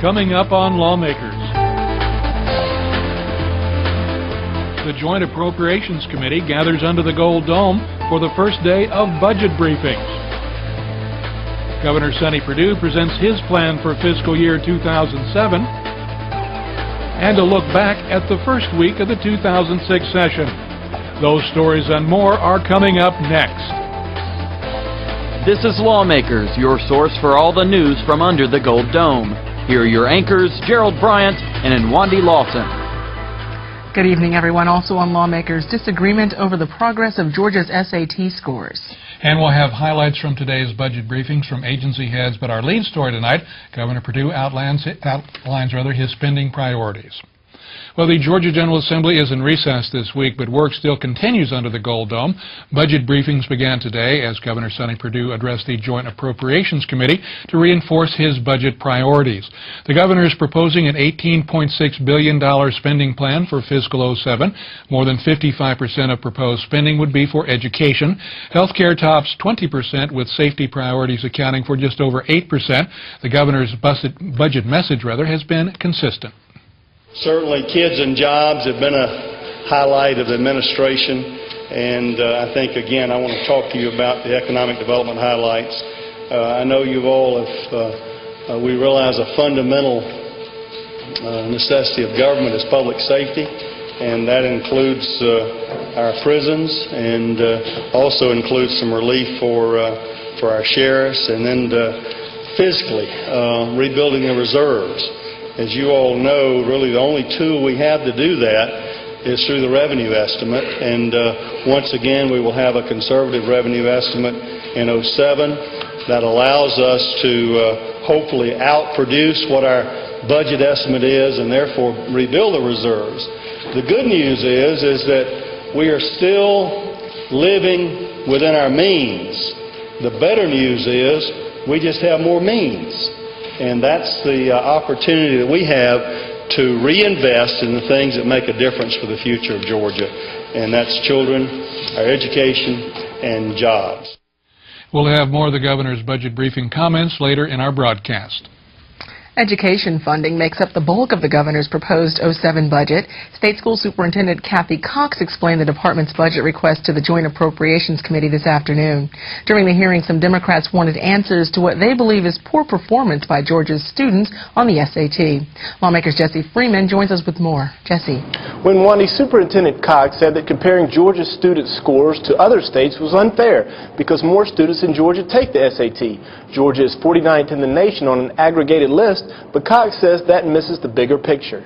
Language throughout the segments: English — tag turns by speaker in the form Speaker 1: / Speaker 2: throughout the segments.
Speaker 1: Coming up on Lawmakers. The Joint Appropriations Committee gathers under the Gold Dome for the first day of budget briefings. Governor Sonny Perdue presents his plan for fiscal year 2007 and a look back at the first week of the 2006 session. Those stories and more are coming up next.
Speaker 2: This is Lawmakers, your source for all the news from under the Gold Dome. Here are your anchors, Gerald Bryant and Nwandi Lawson.
Speaker 3: Good evening, everyone. Also on Lawmakers, disagreement over the progress of Georgia's SAT scores.
Speaker 1: And we'll have highlights from today's budget briefings from agency heads. But our lead story tonight, Governor Perdue outlines his spending priorities. Well, the Georgia General Assembly is in recess this week, but work still continues under the Gold Dome. Budget briefings began today as Governor Sonny Perdue addressed the Joint Appropriations Committee to reinforce his budget priorities. The governor is proposing an $18.6 billion spending plan for fiscal 07. More than 55% of proposed spending would be for education. Healthcare tops 20%, with safety priorities accounting for just over 8%. The governor's budget message, has been consistent.
Speaker 4: Certainly, kids and jobs have been a highlight of the administration, and I think, again, I want to talk to you about the economic development highlights. I know you all have, we realize a fundamental necessity of government is public safety, and that includes our prisons and also includes some relief for our sheriffs, and then fiscally, rebuilding the reserves. As you all know, really the only tool we have to do that is through the revenue estimate. And once again, we will have a conservative revenue estimate in 07 that allows us to hopefully outproduce what our budget estimate is and therefore rebuild the reserves. The good news is that we are still living within our means. The better news is we just have more means. And that's the opportunity that we have to reinvest in the things that make a difference for the future of Georgia. And that's children, our education, and jobs.
Speaker 1: We'll have more of the governor's budget briefing comments later in our broadcast.
Speaker 3: Education funding makes up the bulk of the governor's proposed 07 budget. State School Superintendent Kathy Cox explained the department's budget request to the Joint Appropriations Committee this afternoon. During the hearing, some Democrats wanted answers to what they believe is poor performance by Georgia's students on the SAT. Lawmakers' Jesse Freeman joins us with more. Jesse.
Speaker 5: When Nwandi, Superintendent Cox said that comparing Georgia's student scores to other states was unfair because more students in Georgia take the SAT. Georgia is 49th in the nation on an aggregated list, but Cox says that misses the bigger picture.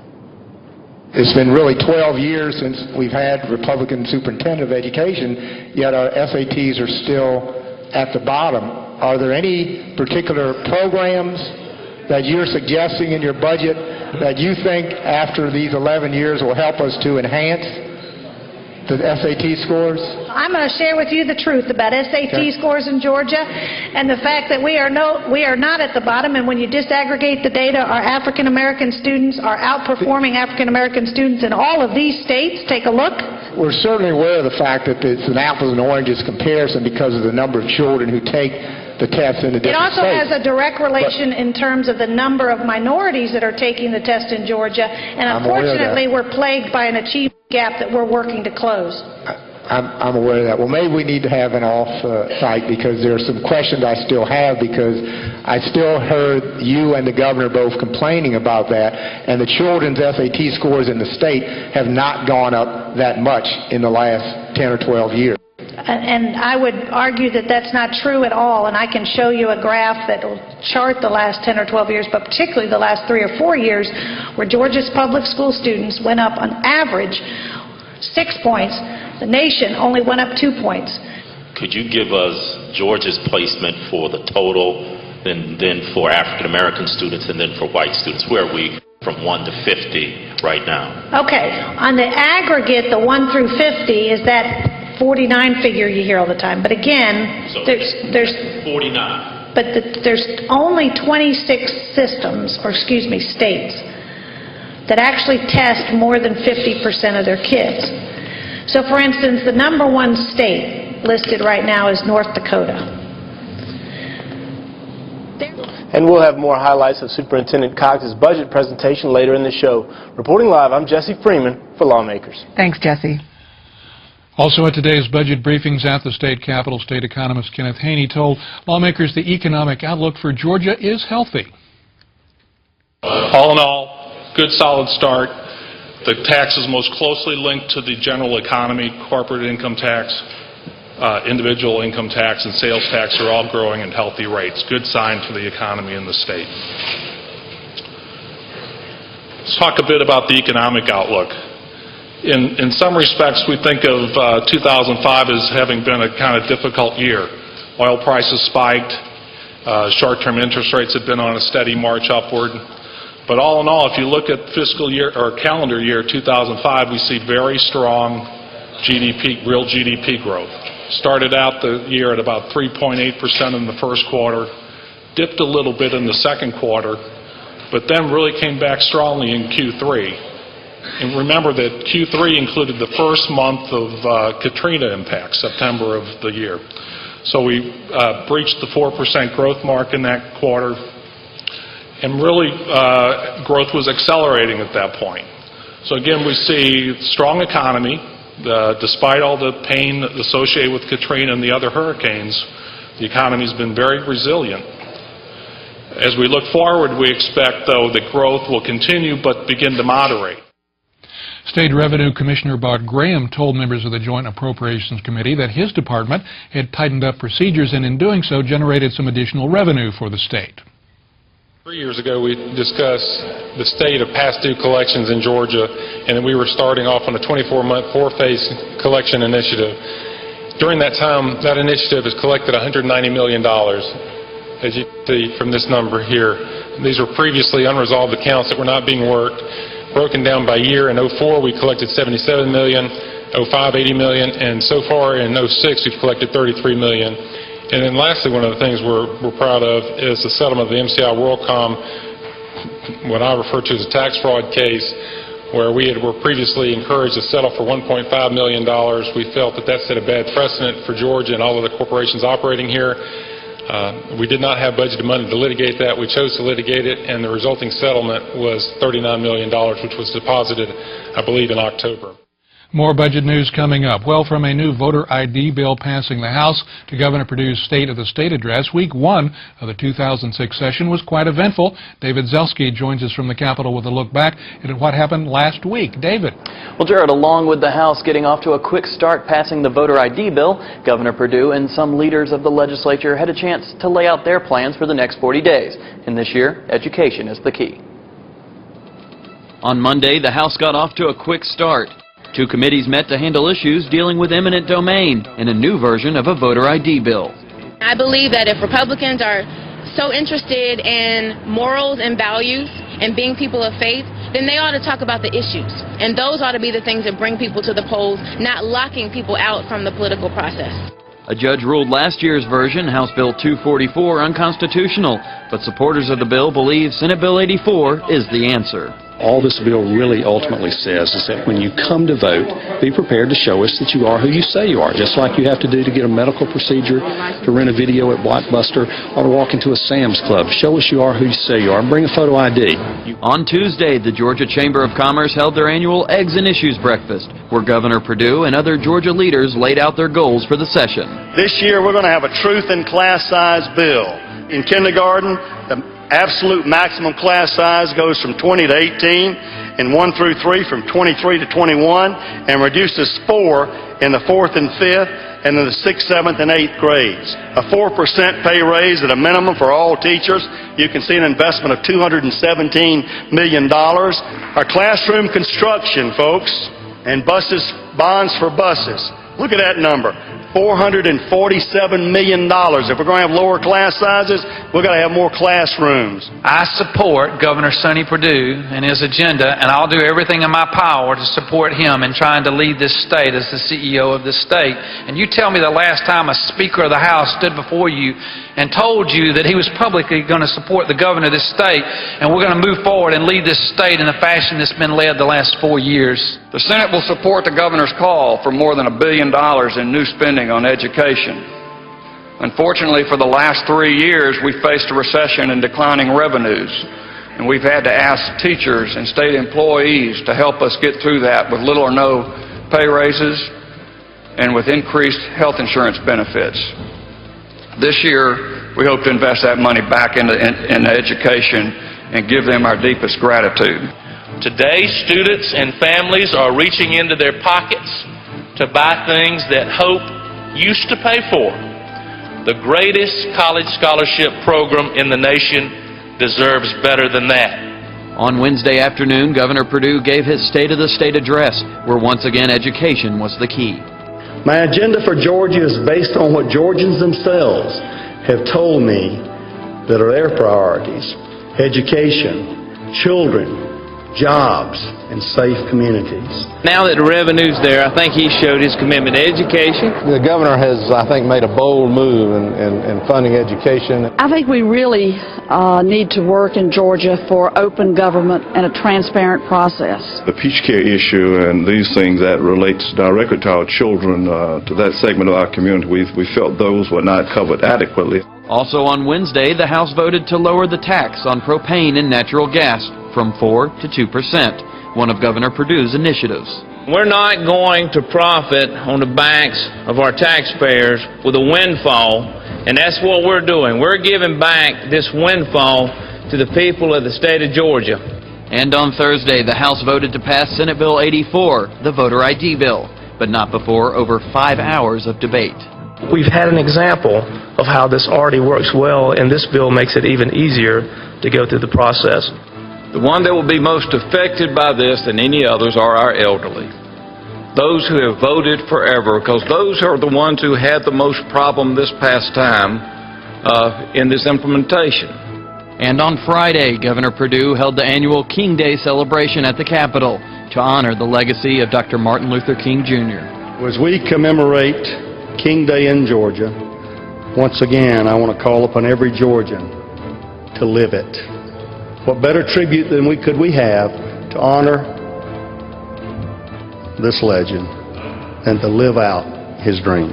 Speaker 6: It's been really 12 years since we've had Republican Superintendent of Education, yet our SATs are still at the bottom. Are there any particular programs that you're suggesting in your budget that you think after these 11 years will help us to enhance the SAT scores?
Speaker 7: I'm going to share with you the truth about SAT scores in Georgia and the fact that we are not at the bottom, and when you disaggregate the data, our African American students are outperforming African American students in all of these states. Take a look.
Speaker 6: We're certainly aware of the fact that it's an apples and oranges comparison because of the number of children who take the test in the different states.
Speaker 7: It also has a direct relation in terms of the number of minorities that are taking the test in Georgia, and unfortunately we're plagued by an achievement gap that we're working to close.
Speaker 6: I'm aware of that. Well, maybe we need to have an off-site because there are some questions I still have, because I still heard you and the governor both complaining about that, and the children's SAT scores in the state have not gone up that much in the last 10 or 12 years.
Speaker 7: And I would argue that that's not true at all, and I can show you a graph that will chart the last 10 or 12 years, but particularly the last 3 or 4 years, where Georgia's public school students went up on average 6 points. The nation only went up 2 points.
Speaker 8: Could you give us Georgia's placement for the total, then for African American students, and then for white students? Where are we from 1 to 50 right now? Okay,
Speaker 7: on the aggregate, the 1 through 50 is that 49 figure you hear all the time. But again,
Speaker 8: so
Speaker 7: there's
Speaker 8: 49.
Speaker 7: But there's only 26 systems, or excuse me, states, that actually test more than 50% of their kids. So for instance, the #1 state listed right now is North Dakota.
Speaker 5: And we'll have more highlights of Superintendent Cox's budget presentation later in the show. Reporting live, I'm Jesse Freeman for Lawmakers.
Speaker 3: Thanks, Jesse.
Speaker 1: Also at today's budget briefings at the state capitol, state economist Kenneth Heaghney told lawmakers the economic outlook for Georgia is healthy.
Speaker 9: All in all, good solid start. The taxes most closely linked to the general economy, corporate income tax, individual income tax, and sales tax are all growing at healthy rates. Good sign for the economy in the state. Let's talk a bit about the economic outlook. In some respects, we think of 2005 as having been a kind of difficult year. Oil prices spiked. Short-term interest rates have been on a steady march upward. But all in all, if you look at fiscal year or calendar year 2005, we see very strong GDP, real GDP growth. Started out the year at about 3.8% in the first quarter, dipped a little bit in the second quarter, but then really came back strongly in Q3. And remember that Q3 included the first month of Katrina impact, September of the year. So we breached the 4% growth mark in that quarter. And really, growth was accelerating at that point. So again, we see strong economy. Despite all the pain associated with Katrina and the other hurricanes, the economy's been very resilient. As we look forward, we expect, though, that growth will continue but begin to moderate.
Speaker 1: State Revenue Commissioner Bart told members of the Joint Appropriations Committee that his department had tightened up procedures and in doing so generated some additional revenue for the state.
Speaker 10: 3 years ago, we discussed the state of past due collections in Georgia, and then we were starting off on a 24-month, 4-phase collection initiative. During that time, that initiative has collected $190 million, as you see from this number here. These were previously unresolved accounts that were not being worked. Broken down by year, in 04 we collected $77 million, 05 $80 million, and so far in 06 we've collected $33 million. And then lastly, one of the things we're proud of is the settlement of the MCI WorldCom, what I refer to as a tax fraud case, where we were previously encouraged to settle for $1.5 million. We felt that that set a bad precedent for Georgia and all of the corporations operating here. We did not have budgeted money to litigate that. We chose to litigate it, and the resulting settlement was $39 million, which was deposited, I believe, in October.
Speaker 1: More budget news coming up. Well, from a new voter ID bill passing the House to Governor Perdue's State of the State address, week one of the 2006 session was quite eventful. David Zelski joins us from the Capitol with a look back at what happened last week. David.
Speaker 2: Well, Jared, along with the House getting off to a quick start passing the voter ID bill, Governor Perdue and some leaders of the legislature had a chance to lay out their plans for the next 40 days. And this year, education is the key. On Monday, the House got off to a quick start. Two committees met to handle issues dealing with eminent domain in a new version of a voter ID bill.
Speaker 11: I believe that if Republicans are so interested in morals and values and being people of faith, then they ought to talk about the issues. And those ought to be the things that bring people to the polls, not locking people out from the political process.
Speaker 2: A judge ruled last year's version, House Bill 244, unconstitutional, but supporters of the bill believe Senate Bill 84 is the answer.
Speaker 12: All this bill really ultimately says is that when you come to vote, be prepared to show us that you are who you say you are, just like you have to do to get a medical procedure, to rent a video at Blockbuster, or to walk into a Sam's Club. Show us you are who you say you are, and bring a photo ID.
Speaker 2: On Tuesday, the Georgia Chamber of Commerce held their annual Eggs and Issues breakfast, where Governor Perdue and other Georgia leaders laid out their goals for the session.
Speaker 4: This year we're going to have a truth in class size bill. In kindergarten, the absolute maximum class size goes from 20 to 18, in 1 through 3 from 23 to 21, and reduces 4 in the 4th and 5th, and in the 6th, 7th, and 8th grades. A 4% pay raise at a minimum for all teachers. You can see an investment of $217 million. Our classroom construction, folks, and buses, bonds for buses. Look at that number. $447 million. If we're going to have lower class sizes, we're going to have more classrooms.
Speaker 13: I support Governor Sonny Perdue and his agenda, and I'll do everything in my power to support him in trying to lead this state as the CEO of this state. And you tell me the last time a Speaker of the House stood before you and told you that he was publicly going to support the governor of this state, and we're going to move forward and lead this state in the fashion that's been led the last 4 years.
Speaker 14: The Senate will support the governor's call for more than $1 billion in new spending on education. Unfortunately, for the last 3 years, we faced a recession and declining revenues, and we've had to ask teachers and state employees to help us get through that with little or no pay raises and with increased health insurance benefits. This year, we hope to invest that money back into education and give them our deepest gratitude.
Speaker 8: Today, students and families are reaching into their pockets to buy things that hope used to pay for. The greatest college scholarship program in the nation deserves better than that.
Speaker 15: On Wednesday afternoon, Governor Perdue gave his State of the State address, where once again education was the key.
Speaker 16: My agenda for Georgia is based on what Georgians themselves have told me that are their priorities: education, children, jobs, and safe communities.
Speaker 17: Now that the revenue's there, I think he showed his commitment to education.
Speaker 18: The governor has, I think, made a bold move in funding education.
Speaker 19: I think we really need to work in Georgia for open government and a transparent process.
Speaker 20: The peach care issue and these things that relates directly to our children, to that segment of our community, we felt those were not covered adequately.
Speaker 15: Also on Wednesday, the House voted to lower the tax on propane and natural gas from 4% to 2%, one of Governor Perdue's initiatives.
Speaker 17: We're not going to profit on the backs of our taxpayers with a windfall, and that's what we're doing. We're giving back this windfall to the people of the state of Georgia.
Speaker 15: And on Thursday, the House voted to pass Senate Bill 84, the voter ID bill, but not before over 5 hours of debate.
Speaker 5: We've had an example of how this already works well, and this bill makes it even easier to go through the process.
Speaker 21: The one that will be most affected by this than any others are our elderly. Those who have voted forever, because those are the ones who had the most problem this past time in this implementation.
Speaker 15: And on Friday, Governor Perdue held the annual King Day celebration at the Capitol to honor the legacy of Dr. Martin Luther King, Jr.
Speaker 16: As we commemorate King Day in Georgia, once again, I want to call upon every Georgian to live it. What better tribute than we have to honor this legend and to live out his dream.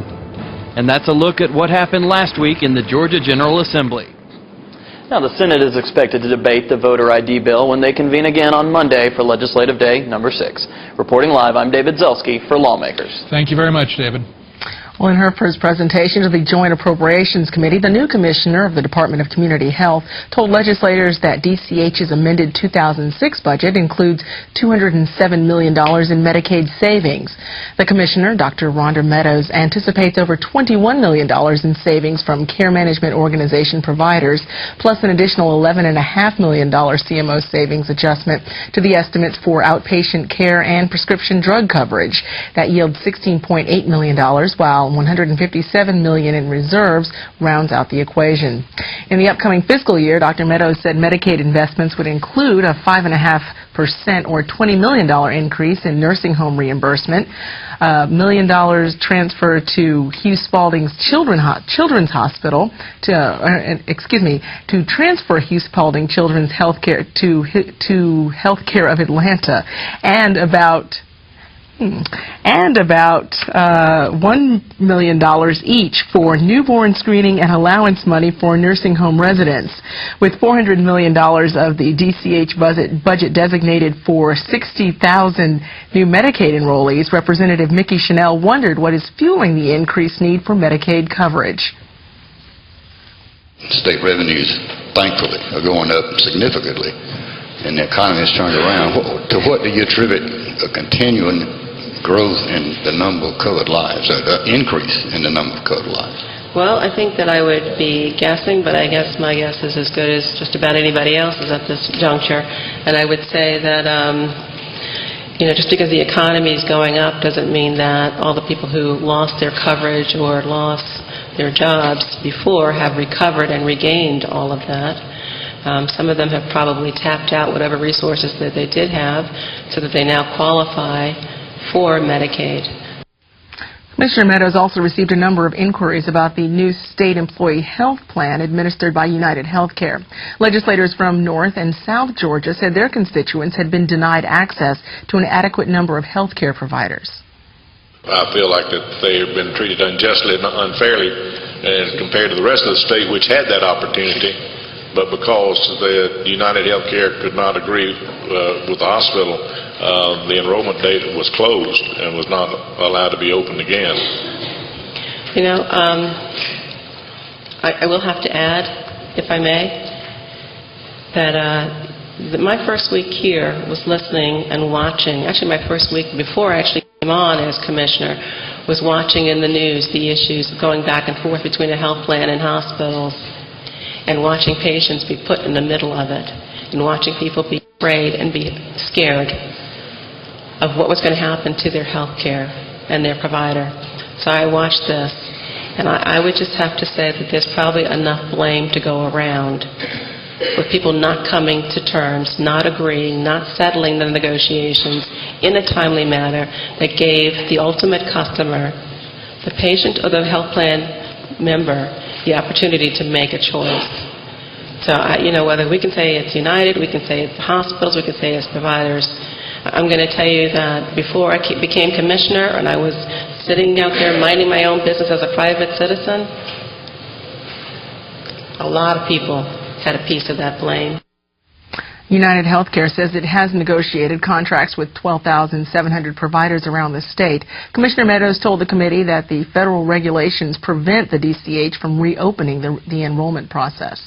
Speaker 15: And that's a look at what happened last week in the Georgia General Assembly.
Speaker 2: Now, the Senate is expected to debate the voter ID bill when they convene again on Monday for Legislative Day number 6. Reporting live, I'm David Zelski for Lawmakers.
Speaker 1: Thank you very much, David.
Speaker 3: Well, in her first presentation to the Joint Appropriations Committee, the new commissioner of the Department of Community Health told legislators that DCH's amended 2006 budget includes $207 million in Medicaid savings. The commissioner, Dr. Rhonda Meadows, anticipates over $21 million in savings from care management organization providers, plus an additional $11.5 million CMO savings adjustment to the estimates for outpatient care and prescription drug coverage. That yields $16.8 million, while $157 million in reserves rounds out the equation. In the upcoming fiscal year, Dr. Meadows said Medicaid investments would include a 5.5% or $20 million increase in nursing home reimbursement, $1 million transfer to Hugh Spalding's Children's Hospital to transfer Hugh Spalding Children's Healthcare to Healthcare of Atlanta, and about $1 million each for newborn screening and allowance money for nursing home residents. With $400 million of the DCH budget designated for 60,000 new Medicaid enrollees, Representative Mickey Chanel wondered what is fueling the increased need for Medicaid coverage.
Speaker 22: State revenues, thankfully, are going up significantly, and the economy has turned around. To what do you attribute a continuing growth in the number of covered lives, or the increase in the number of covered lives?
Speaker 23: Well, I think that I would be guessing, but I guess my guess is as good as just about anybody else's at this juncture. And I would say that, just because the economy is going up doesn't mean that all the people who lost their coverage or lost their jobs before have recovered and regained all of that. Some of them have probably tapped out whatever resources that they did have so that they now qualify for Medicaid.
Speaker 3: Commissioner Meadows also received a number of inquiries about the new state employee health plan administered by United Healthcare. Legislators from North and South Georgia said their constituents had been denied access to an adequate number of health care providers.
Speaker 9: I feel like that they've been treated unjustly and unfairly
Speaker 6: and compared to the rest of the state, which had that opportunity, but because the United Healthcare could not agree with the hospital, the enrollment date was closed and was not allowed to be opened again.
Speaker 23: You know, I will have to add, if I may, that my first week here was listening and watching. Actually, my first week before I actually came on as commissioner was watching in the news the issues going back and forth between a health plan and hospitals, and watching patients be put in the middle of it, and watching people be afraid and be scared of what was going to happen to their health care and their provider. So I watched this, and I would just have to say that there's probably enough blame to go around with people not coming to terms, not agreeing, not settling the negotiations in a timely manner that gave the ultimate customer, the patient or the health plan member, the opportunity to make a choice. So, you know, whether we can say it's United, we can say it's the hospitals, we can say it's providers, I'm going to tell you that before I became commissioner and I was sitting out there minding my own business as a private citizen, a lot of people had a piece of that blame.
Speaker 3: United Healthcare says it has negotiated contracts with 12,700 providers around the state. Commissioner Meadows told the committee that the federal regulations prevent the DCH from reopening the enrollment process.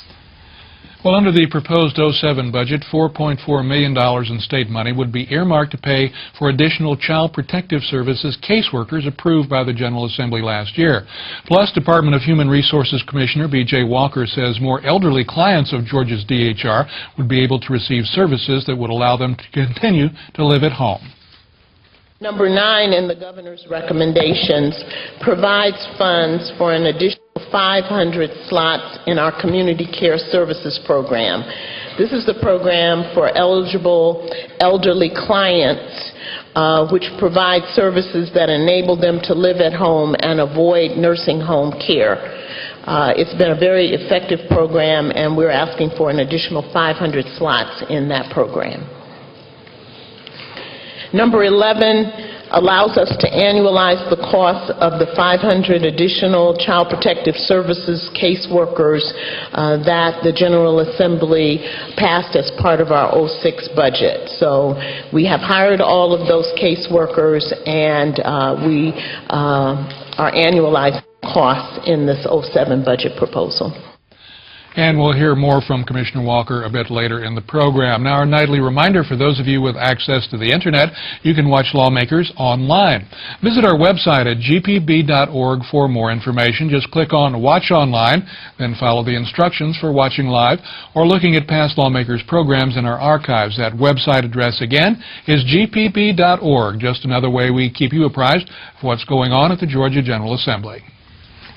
Speaker 1: Well, under the proposed 07 budget, $4.4 million in state money would be earmarked to pay for additional Child Protective Services caseworkers approved by the General Assembly last year. Plus, Department of Human Resources Commissioner B.J. Walker says more elderly clients of Georgia's DHR would be able to receive services that would allow them to continue to live at home.
Speaker 7: Number 9 in the governor's recommendations provides funds for an additional 500 slots in our community care services program. This is the program for eligible elderly clients which provide services that enable them to live at home and avoid nursing home care. It's been a very effective program, and we're asking for an additional 500 slots in that program. Number 11 allows us to annualize the cost of the 500 additional Child Protective Services caseworkers that the General Assembly passed as part of our 06 budget. So we have hired all of those caseworkers, and we are annualizing costs in this 07 budget proposal.
Speaker 1: And we'll hear more from Commissioner Walker a bit later in the program. Now, our nightly reminder for those of you with access to the Internet, you can watch Lawmakers online. Visit our website at gpb.org for more information. Just click on Watch Online, then follow the instructions for watching live or looking at past Lawmakers programs in our archives. That website address again is gpb.org. Just another way we keep you apprised of what's going on at the Georgia General Assembly.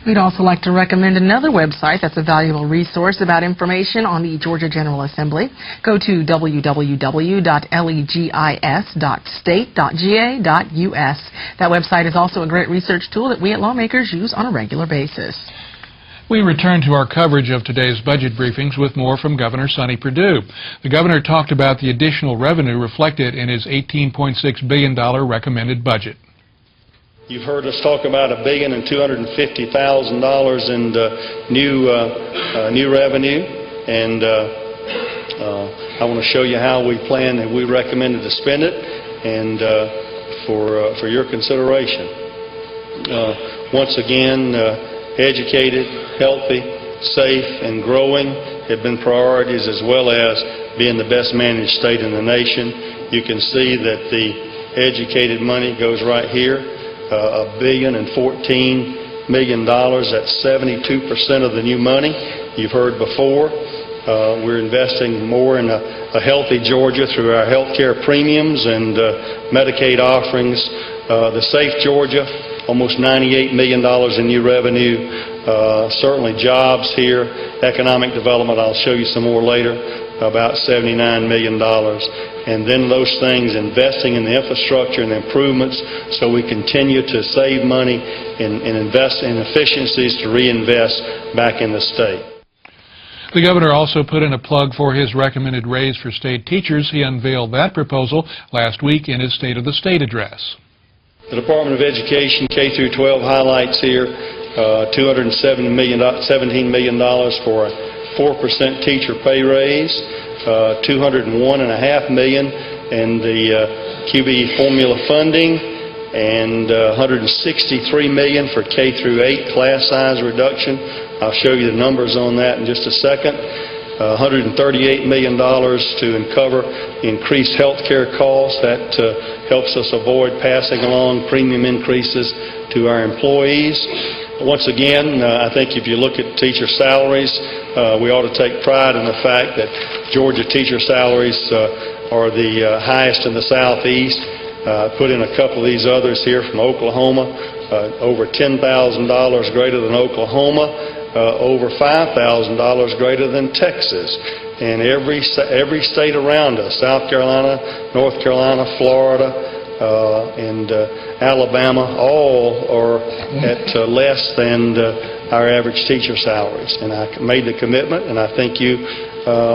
Speaker 3: We'd also like to recommend another website that's a valuable resource about information on the Georgia General Assembly. Go to www.legis.state.ga.us. That website is also a great research tool that we at Lawmakers use on a regular basis.
Speaker 1: We return to our coverage of today's budget briefings with more from Governor Sonny Perdue. The governor talked about the additional revenue reflected in his $18.6 billion recommended budget.
Speaker 4: You've heard us talk about $1,250,000 in new revenue, and I want to show you how we plan and we recommended to spend it, and for your consideration. Once again, educated, healthy, safe, and growing have been priorities, as well as being the best managed state in the nation. You can see that the educated money goes right here. $1,014 million. That's 72% of the new money. You've heard before. We're investing more in a healthy Georgia through our health care premiums and Medicaid offerings. The Safe Georgia, almost $98 million in new revenue. Certainly jobs here. Economic development, I'll show you some more later, about $79 million. And then those things, investing in the infrastructure and the improvements so we continue to save money and invest in efficiencies to reinvest back in the state.
Speaker 1: The governor also put in a plug for his recommended raise for state teachers. He unveiled that proposal last week in his State of the State address.
Speaker 4: The Department of Education K-12 highlights here $217 million for a 4% teacher pay raise, $201.5 million in the QB formula funding, and $163 million for K through 8 class size reduction. I'll show you the numbers on that in just a second. $138 million to cover increased health care costs. That helps us avoid passing along premium increases to our employees. Once again, I think if you look at teacher salaries, we ought to take pride in the fact that Georgia teacher salaries are the highest in the Southeast. Put in a couple of these others here from Oklahoma, over $10,000 greater than Oklahoma, over $5,000 greater than Texas. And every state around us, South Carolina, North Carolina, Florida, and Alabama, all are at less than our average teacher salaries. And I made the commitment, and I think you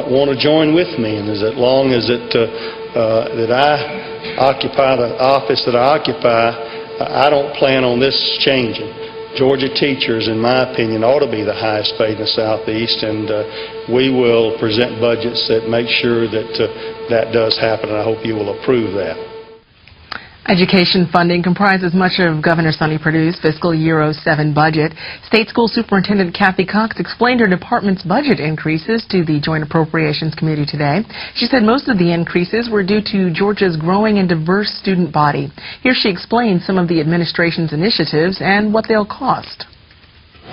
Speaker 4: want to join with me. And as long as that I occupy the office that I occupy, I don't plan on this changing. Georgia teachers, in my opinion, ought to be the highest paid in the Southeast, and we will present budgets that make sure that that does happen, and I hope you will approve that.
Speaker 3: Education funding comprises much of Governor Sonny Perdue's fiscal year 07 budget. State School Superintendent Kathy Cox explained her department's budget increases to the Joint Appropriations Committee today. She said most of the increases were due to Georgia's growing and diverse student body. Here she explained some of the administration's initiatives and what they'll cost.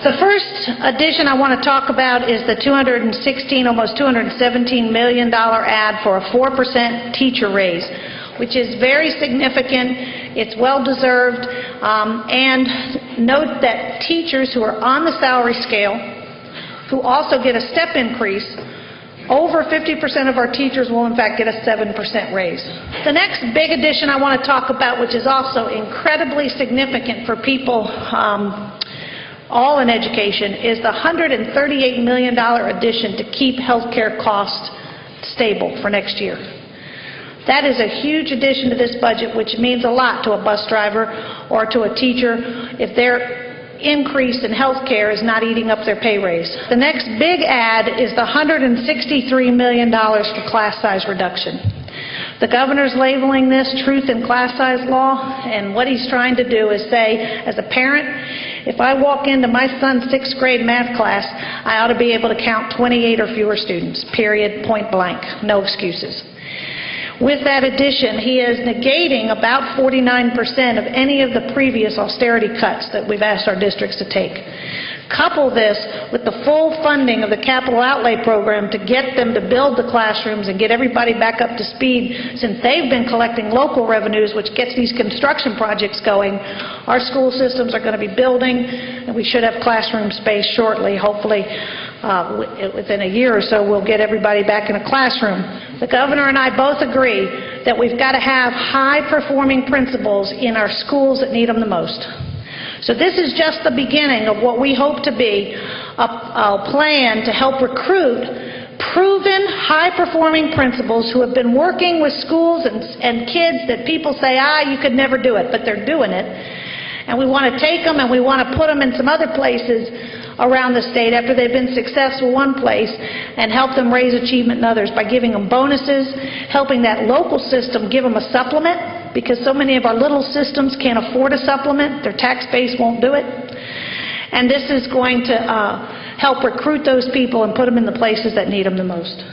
Speaker 10: The first addition I want to talk about is the almost $217 million ad for a 4% teacher raise, which is very significant. It's well-deserved. And note that teachers who are on the salary scale, who also get a step increase, over 50% of our teachers will in fact get a 7% raise. The next big addition I want to talk about, which is also incredibly significant for people all in education, is the $138 million addition to keep healthcare costs stable for next year. That is a huge addition to this budget, which means a lot to a bus driver or to a teacher if their increase in health care is not eating up their pay raise. The next big add is the $163 million for class size reduction. The governor's labeling this truth in class size law, and what he's trying to do is say, as a parent, if I walk into my son's 6th grade math class, I ought to be able to count 28 or fewer students, period, point blank, no excuses. With that addition, he is negating about 49% of any of the previous austerity cuts that we've asked our districts to take. Couple this with the full funding of the capital outlay program to get them to build the classrooms and get everybody back up to speed, since they've been collecting local revenues, which gets these construction projects going. Our school systems are going to be building, and we should have classroom space shortly. Hopefully within a year or so we'll get everybody back in a classroom. The governor and I both agree that we've got to have high-performing principals in our schools that need them the most. So this is just the beginning of what we hope to be a plan to help recruit proven high-performing principals who have been working with schools and kids that people say, you could never do it, but they're doing it. And we want to take them and we want to put them in some other places around the state after they've been successful one place and help them raise achievement in others by giving them bonuses, helping that local system give them a supplement, because so many of our little systems can't afford a supplement. Their tax base won't do it. And this is going to help recruit those people and put them in the places that need them the most.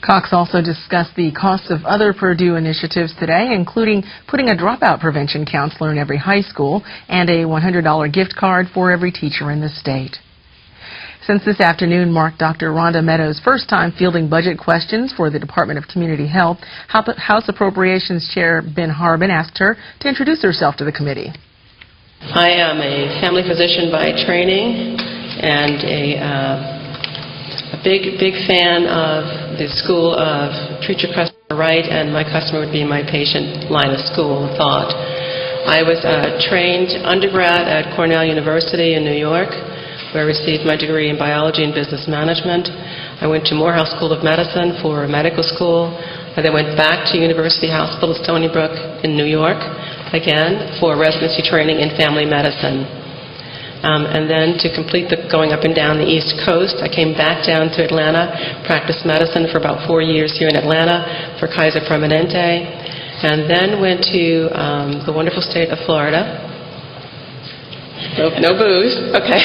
Speaker 3: Cox also discussed the costs of other Perdue initiatives today, including putting a dropout prevention counselor in every high school and a $100 gift card for every teacher in the state. Since this afternoon marked Dr. Rhonda Meadows' first time fielding budget questions for the Department of Community Health, House Appropriations Chair Ben Harbin asked her to introduce herself to the committee.
Speaker 23: I am a family physician by training and a big fan of the school of treat your customer right, and my customer would be my patient line of school of thought. I was trained undergrad at Cornell University in New York, where I received my degree in biology and business management. I went to Morehouse School of Medicine for medical school. I then went back to University Hospital Stony Brook in New York, again, for residency training in family medicine. And then to complete the going up and down the East Coast, I came back down to Atlanta, practiced medicine for about 4 years here in Atlanta for Kaiser Permanente, and then went to the wonderful state of Florida. No booze, okay.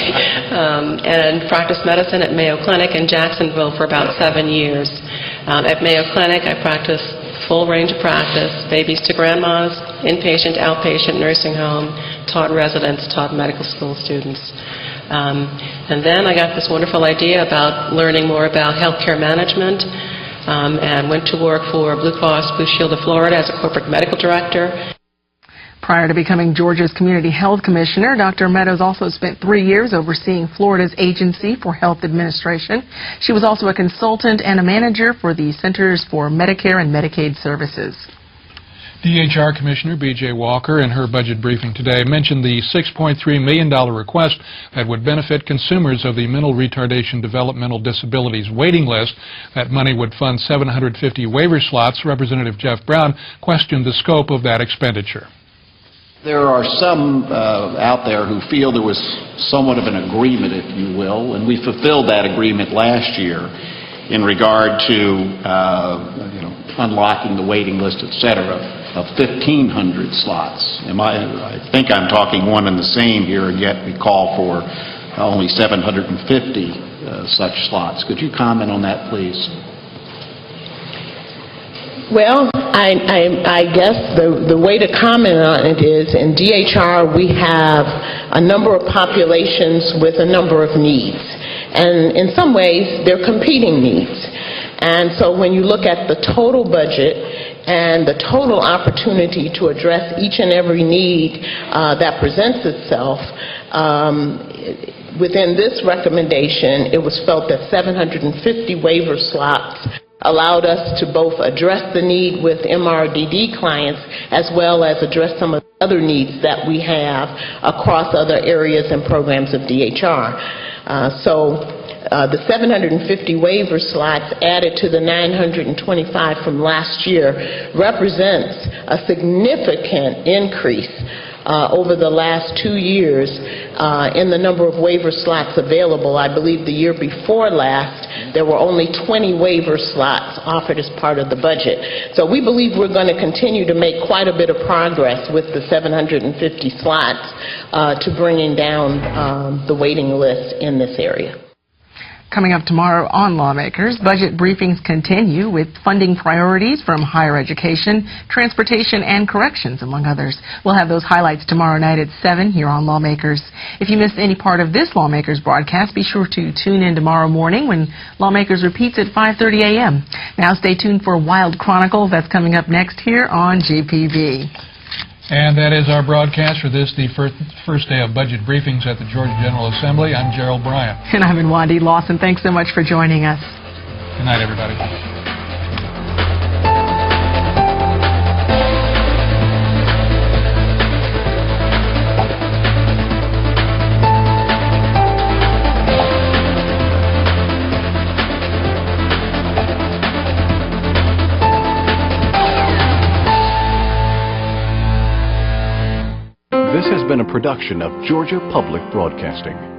Speaker 23: And practiced medicine at Mayo Clinic in Jacksonville for about 7 years. At Mayo Clinic, I practiced full range of practice, babies to grandmas, inpatient, outpatient, nursing home, taught residents, taught medical school students. And then I got this wonderful idea about learning more about healthcare management, and went to work for Blue Cross Blue Shield of Florida as a corporate medical director.
Speaker 3: Prior to becoming Georgia's Community Health Commissioner, Dr. Meadows also spent 3 years overseeing Florida's Agency for Health Administration. She was also a consultant and a manager for the Centers for Medicare and Medicaid Services.
Speaker 1: DHR Commissioner B.J. Walker, in her budget briefing today, mentioned the $6.3 million request that would benefit consumers of the Mental Retardation Developmental Disabilities waiting list. That money would fund 750 waiver slots. Representative Jeff Brown questioned the scope of that expenditure.
Speaker 11: There are some out there who feel there was somewhat of an agreement, if you will, and we fulfilled that agreement last year in regard to unlocking the waiting list, etc., of 1,500 slots. I think I'm talking one and the same here, and yet we call for only 750 such slots. Could you comment on that, please?
Speaker 7: Well, I guess the way to comment on it is in DHR we have a number of populations with a number of needs. And in some ways they're competing needs. And so when you look at the total budget and the total opportunity to address each and every need that presents itself, within this recommendation it was felt that 750 waiver slots allowed us to both address the need with MRDD clients as well as address some of the other needs that we have across other areas and programs of DHR. The 750 waiver slots added to the 925 from last year represents a significant increase over the last 2 years in the number of waiver slots available. I believe the year before last there were only 20 waiver slots offered as part of the budget. So we believe we're going to continue to make quite a bit of progress with the 750 slots to bringing down the waiting list in this area.
Speaker 3: Coming up tomorrow on Lawmakers, budget briefings continue with funding priorities from higher education, transportation, and corrections, among others. We'll have those highlights tomorrow night at 7 here on Lawmakers. If you missed any part of this Lawmakers broadcast, be sure to tune in tomorrow morning when Lawmakers repeats at 5:30 a.m. Now stay tuned for Wild Chronicle. That's coming up next here on GPB.
Speaker 1: And that is our broadcast for this, the first day of budget briefings at the Georgia General Assembly. I'm Gerald Bryant.
Speaker 3: And I'm Wandi Lawson. Thanks so much for joining us.
Speaker 1: Good night, everybody.
Speaker 12: This has been a production of Georgia Public Broadcasting.